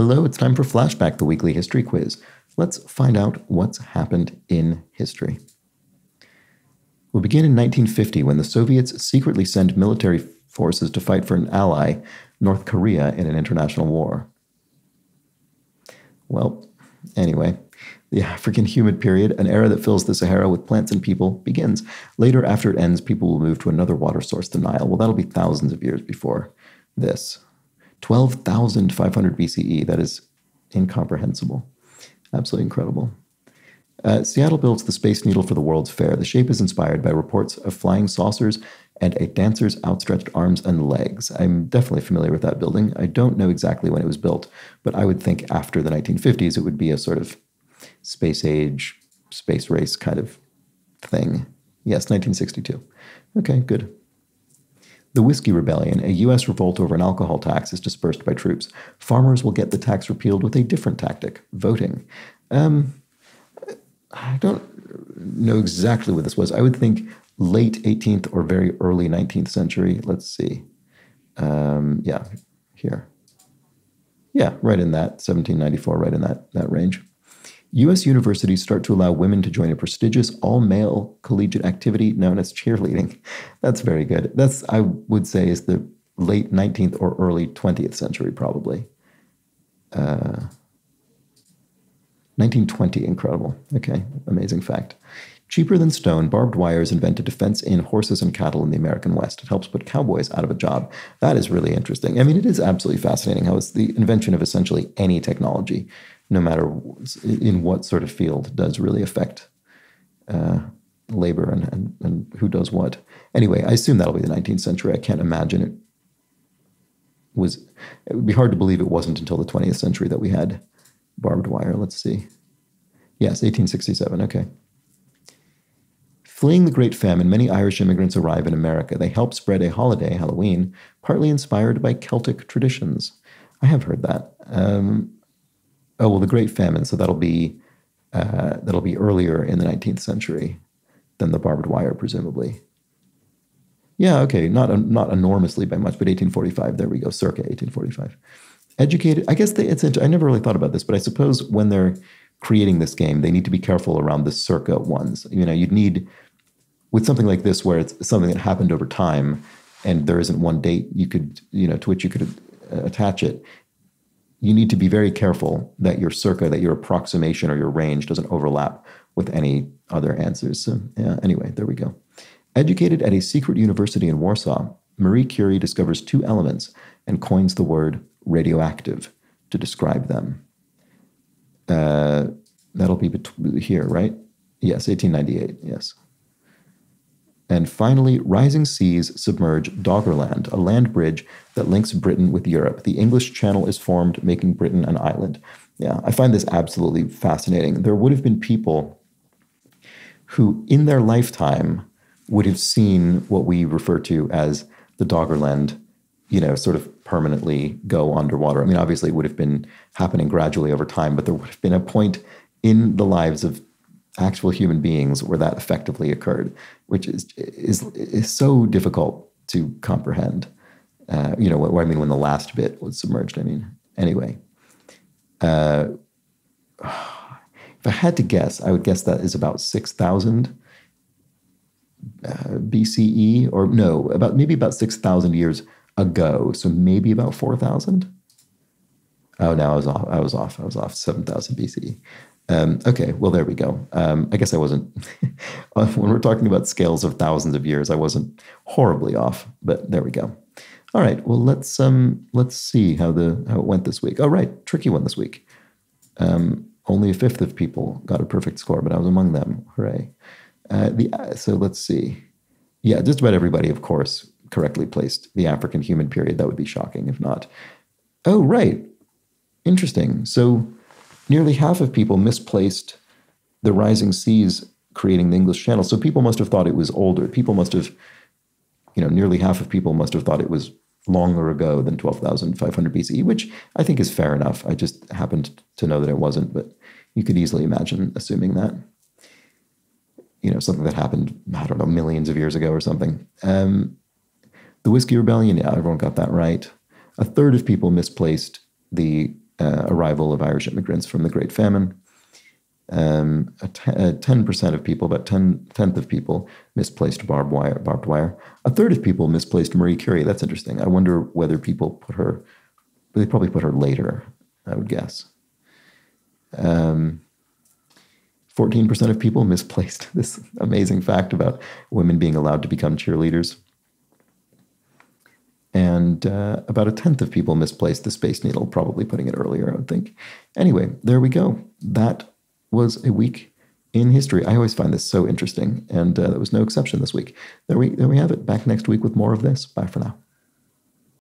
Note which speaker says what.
Speaker 1: Hello, it's time for Flashback, the weekly history quiz. Let's find out what's happened in history. We'll begin in 1950 when the Soviets secretly sent military forces to fight for an ally, North Korea, in an international war. Well, anyway, the African humid period, an era that fills the Sahara with plants and people, begins. Later, after it ends, people will move to another water source, the Nile. Well, that'll be thousands of years before this. 12,500 BCE. That is incomprehensible. Absolutely incredible. Seattle builds the Space Needle for the World's Fair. The shape is inspired by reports of flying saucers and a dancer's outstretched arms and legs. I'm definitely familiar with that building. I don't know exactly when it was built, but I would think after the 1950s it would be a sort of space age, space race kind of thing. Yes, 1962. Okay, good. The Whiskey Rebellion, a U.S. revolt over an alcohol tax, is dispersed by troops. Farmers will get the tax repealed with a different tactic, voting. I don't know exactly what this was. I would think late 18th or very early 19th century. Let's see. Yeah, here. Yeah, right in that, 1794, right in that range. U.S. universities start to allow women to join a prestigious all-male collegiate activity known as cheerleading. That's very good. That's, I would say, is the late 19th or early 20th century, probably. 1920, incredible. Okay, amazing fact. Cheaper than stone, barbed wire is invented to fence in horses and cattle in the American West. It helps put cowboys out of a job. That is really interesting. I mean, it is absolutely fascinating how it's the invention of essentially any technology, no matter in what sort of field, does really affect labor and who does what. Anyway, I assume that'll be the 19th century. I can't imagine it would be hard to believe it wasn't until the 20th century that we had barbed wire. Let's see. Yes, 1867. Okay. Fleeing the Great Famine, many Irish immigrants arrive in America. They help spread a holiday, Halloween, partly inspired by Celtic traditions. I have heard that. Oh, well, the Great Famine, so that'll be earlier in the 19th century than the barbed wire, presumably. Yeah, okay, not enormously by much, but 1845, there we go, circa 1845. Educated, I guess I never really thought about this, but I suppose when they're creating this game, they need to be careful around the circa ones. You know, you'd need, with something like this where it's something that happened over time and there isn't one date you could, to which you could attach it, you need to be very careful that your circa, that your approximation or your range doesn't overlap with any other answers. So yeah, anyway, there we go. Educated at a secret university in Warsaw, Marie Curie discovers two elements and coins the word radioactive to describe them. That'll be here, right? Yes, 1898, yes. And finally, rising seas submerge Doggerland, a land bridge that links Britain with Europe. The English Channel is formed, making Britain an island. Yeah, I find this absolutely fascinating. There would have been people who, in their lifetime, would have seen what we refer to as the Doggerland, sort of permanently go underwater. I mean, obviously it would have been happening gradually over time, but there would have been a point in the lives of actual human beings where that effectively occurred, which is so difficult to comprehend. When the last bit was submerged, anyway. If I had to guess, I would guess that is about 6,000 BCE, or no, maybe about 6,000 years ago. So maybe about 4,000. Oh, no, I was off 7,000 BCE. Okay, well, there we go. I guess I wasn't, when we're talking about scales of thousands of years, I wasn't horribly off, but there we go. All right, well, let's see how it went this week. Oh, right, tricky one this week. Only a fifth of people got a perfect score, but I was among them. Hooray. So let's see. Yeah, just about everybody, of course, correctly placed the African human period. That would be shocking if not. Oh, right. Interesting. So nearly half of people misplaced the rising seas creating the English Channel. So people must have thought it was older. People must have, nearly half of people must have thought it was longer ago than 12,500 BCE, which I think is fair enough. I just happened to know that it wasn't, but you could easily imagine assuming that. Something that happened, I don't know, millions of years ago or something. The Whiskey Rebellion, yeah, everyone got that right. A third of people misplaced the arrival of Irish immigrants from the Great Famine. 10% of people, about 10th of people, misplaced barbed wire. A third of people misplaced Marie Curie. That's interesting. I wonder whether people put her, they probably put her later, I would guess. 14% of people misplaced this amazing fact about women being allowed to become cheerleaders. And about a 10th of people misplaced the Space Needle, probably putting it earlier, I would think. Anyway, there we go. That was a week in history. I always find this so interesting, and there was no exception this week. There we have it. Back next week with more of this. Bye for now.